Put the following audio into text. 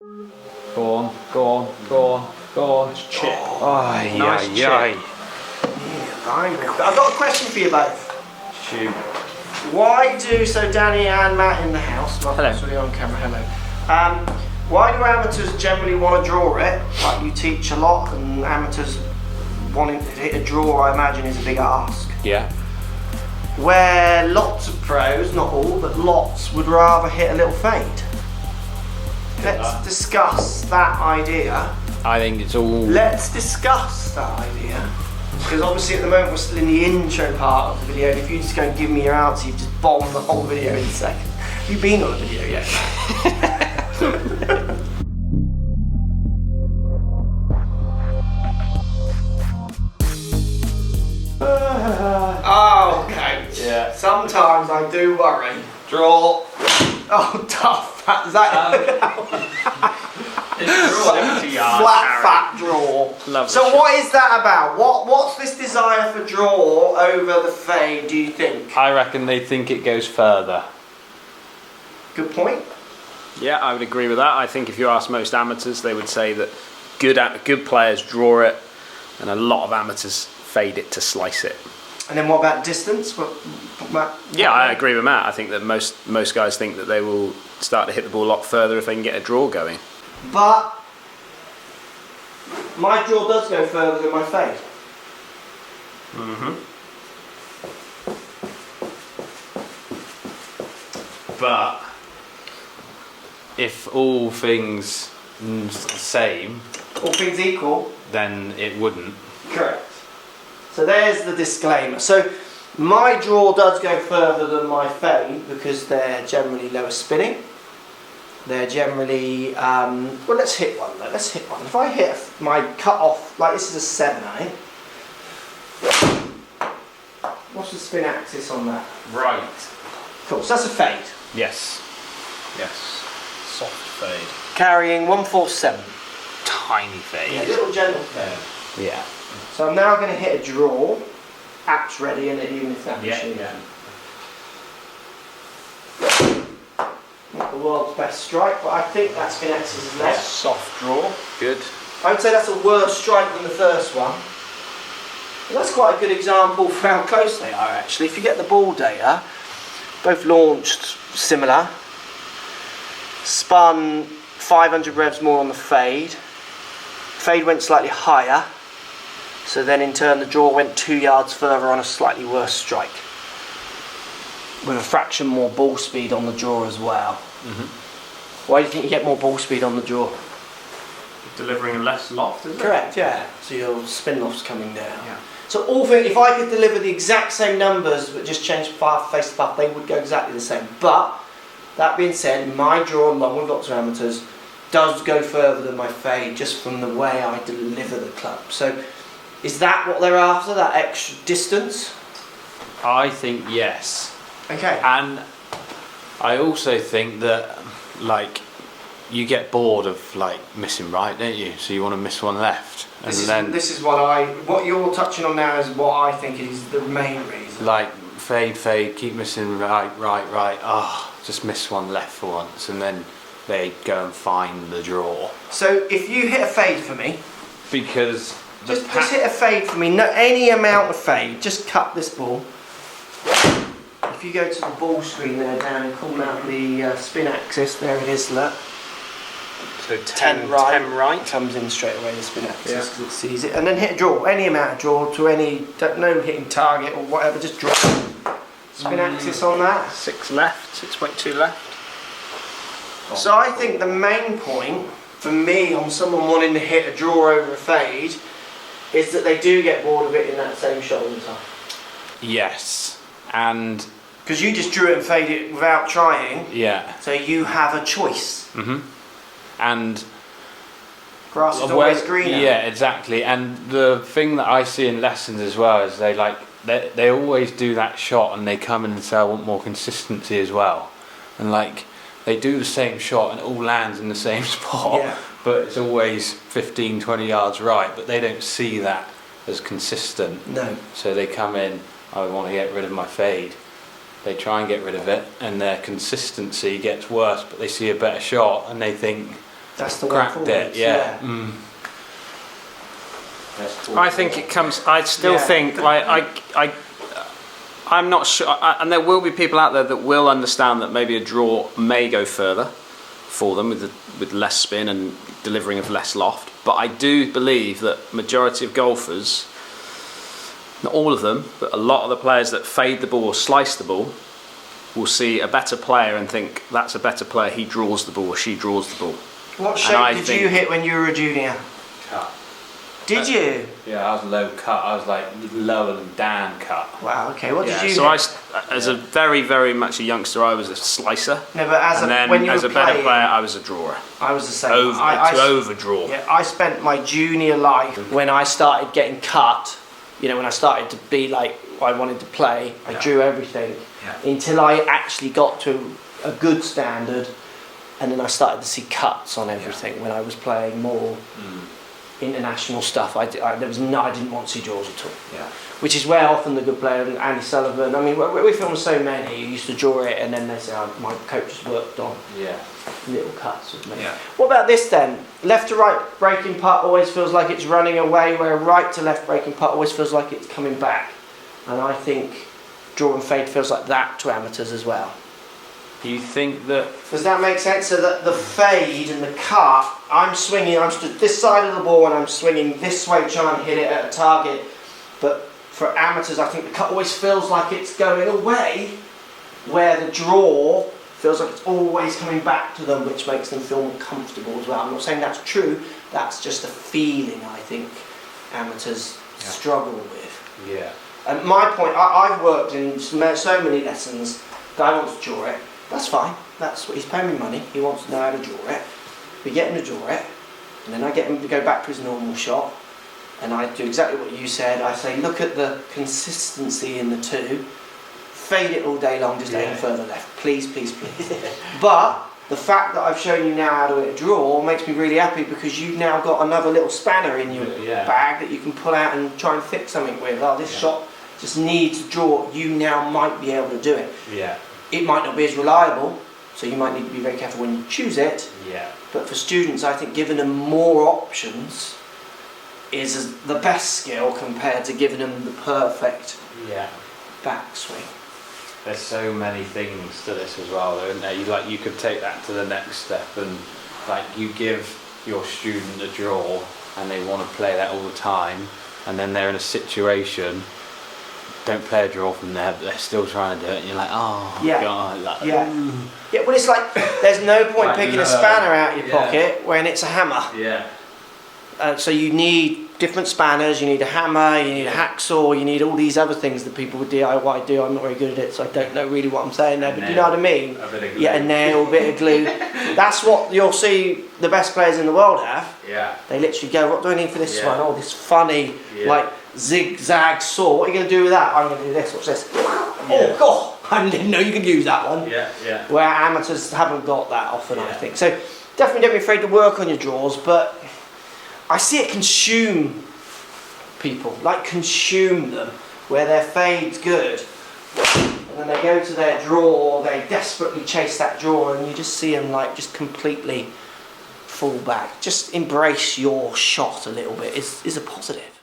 Go on, go on, go on, go on. Chip. Oh, Nice chip. yeah. I've got a question for you both. Shoot. Why do, so Danny and Matt in the house, Matt's really on camera, hello. Why do amateurs generally want to draw it? Like, you teach a lot, and amateurs wanting to hit a draw, I imagine, is a big ask. Yeah. Where lots of pros, not all, but lots, would rather hit a little fade. Let's discuss that idea. I think it's all... Let's discuss that idea. Because obviously at the moment we're still in the intro part of the video, and if you just go and give me your answer, you've just bombed the whole video in a second. Have you been on a video yet? Oh, okay. Yeah. Sometimes I do worry. Draw. Oh, tough. Is that flat fat draw? Love so the what is that about? What's this desire for draw over the fade, do you think? I reckon they think it goes further. Good point. Yeah, I would agree with that. I think if you ask most amateurs, they would say that good players draw it, and a lot of amateurs fade it to slice it. And then what about distance? Yeah, I agree with Matt. I think that most guys think that they will start to hit the ball a lot further if they can get a draw going. But my draw does go further than my fade. But if all things the same, All things equal. then it wouldn't. Correct. So there's the disclaimer. So my draw does go further than my fade because they're generally lower spinning. They're generally, well, let's hit one though. Let's hit one. If I hit my cut off, like this is a 7, eh? What's the spin axis on that? Right. Cool, so that's a fade. Yes. Yes. Soft fade. Carrying 147. Tiny Yeah, fade. little gentle fade. Yeah. So I'm now going to hit a draw. Apps ready, and even if that machine. Yeah. Not the world's best strike, but I think that spin axis is less. Soft draw. Good. I would say that's a worse strike than the first one. But that's quite a good example for how close they are actually. If you get the ball data, both launched similar. Spun 500 revs more on the fade. Fade went slightly higher. So then in turn the draw went 2 yards further on a slightly worse strike. With a fraction more ball speed on the draw as well. Why do you think you get more ball speed on the draw? Delivering less loft, is it? Correct, yeah. So your spin loft's coming down. Yeah. So all things, if I could deliver the exact same numbers but just change face to path, they would go exactly the same. But that being said, my draw, along with lots of amateurs, does go further than my fade just from the way I deliver the club. So is that what they're after, that extra distance? I think yes. Okay. And I also think that, like, you get bored of like missing right, don't you? So you want to miss one left, and This is what you're touching on now is what I think is the main reason. like fade, keep missing right. Just miss one left for once, and then they go and find the draw. So if you hit a fade for me, Because just hit a fade for me, no, any amount of fade, just cut this ball. If you go to the ball screen there, Dan, and call out the spin axis, there it is, look. So 10 right. Comes in straight away, the spin axis, because it sees it. And then hit a draw, any amount of draw to any, no hitting target or whatever, just draw. Spin axis on that. 6 left, 6.2 left. So I think the main point for me on someone wanting to hit a draw over a fade is that they do get bored of it in that same shot all the time. yes, and Because you just drew it and faded it without trying, yeah, so you have a choice. and Grass is always greener. Yeah, exactly. And the thing that I see in lessons as well is they always do that shot, and they come in and say I want more consistency as well, and like they do the same shot and it all lands in the same spot, Yeah. but it's always 15-20 yards right, but they don't see that as consistent. No. So they come in, I want to get rid of my fade. They try and get rid of it, and their consistency gets worse, but they see a better shot and they think, That's the way cracked forwards. it. Yeah. I think it comes. I still think I'm not sure, and there will be people out there that will understand that maybe a draw may go further for them with less spin and delivering of less loft. But I do believe that majority of golfers, not all of them, but a lot of the players that fade the ball or slice the ball, will see a better player and think that's a better player. He draws the ball or she draws the ball. What shape did you hit when you were a junior? Cut. Did you? Yeah, I was low cut. I was like lower than Dan cut. Wow. Okay. What did you? So hit? as a very, very much a youngster, I was a slicer. No, but when you as were a better playing, player, I was a drawer. I was the same. To overdraw. Yeah, I spent my junior life when I started getting cut. You know, when I started to be like I wanted to play, I drew everything until I actually got to a good standard, and then I started to see cuts on everything when I was playing more. International stuff. I didn't want to see draws at all. Yeah. Which is where often the good player, Andy Sullivan. I mean, we filmed so many. You used to draw it, and then they say, "My coach has worked on little cuts with me." Yeah. What about this then? Left to right breaking putt always feels like it's running away, where right to left breaking putt always feels like it's coming back. And I think draw and fade feels like that to amateurs as well. Do you think that? Does that make sense? So that the fade and the cut, I'm stood this side of the ball and I'm swinging this way trying to hit it at a target. But for amateurs, I think the cut always feels like it's going away, where the draw feels like it's always coming back to them, which makes them feel more comfortable as well. I'm not saying that's true, that's just a feeling I think amateurs struggle with. Yeah. And my point, I've worked in so many lessons, guy wants to draw it. That's fine. That's what he's paying me money. He wants to know how to draw it. We get him to draw it, and then I get him to go back to his normal shot, and I do exactly what you said. I say, look at the consistency in the two. Fade it all day long. Just aim further left, please, please, please. But the fact that I've shown you now how to hit a draw makes me really happy because you've now got another little spanner in your bag that you can pull out and try and fix something with. Oh, this shot just needs a draw. You now might be able to do it. Yeah. It might not be as reliable, so you might need to be very careful when you choose it. Yeah. But for students, I think giving them more options is the best skill compared to giving them the perfect backswing. There's so many things to this as well, though, isn't there? You could take that to the next step, and like you give your student a draw, and they want to play that all the time, and then they're in a situation. Don't play a draw from there, but they're still trying to do it, and you're like, oh god, well, it's like there's no point Like, picking a spanner out your pocket when it's a hammer. Yeah. So you need different spanners, you need a hammer, you need a hacksaw, you need all these other things that people with DIY do. I'm not very good at it, so I don't know really what I'm saying there, but you know what I mean? A bit of glue. Yeah, a nail, a bit of glue. That's what you'll see the best players in the world have. Yeah. They literally go, what do I need for this one? Oh, this funny, like, zigzag saw. What are you going to do with that? I'm going to do this. What's this? Oh, God! I didn't know you could use that one. Yeah, yeah. Where amateurs haven't got that often, I think. So definitely don't be afraid to work on your draws, but I see it consume people, like consume them, where their fade's good, and then they go to their draw, they desperately chase that draw, and you just see them like just completely fall back. Just embrace your shot a little bit is a positive.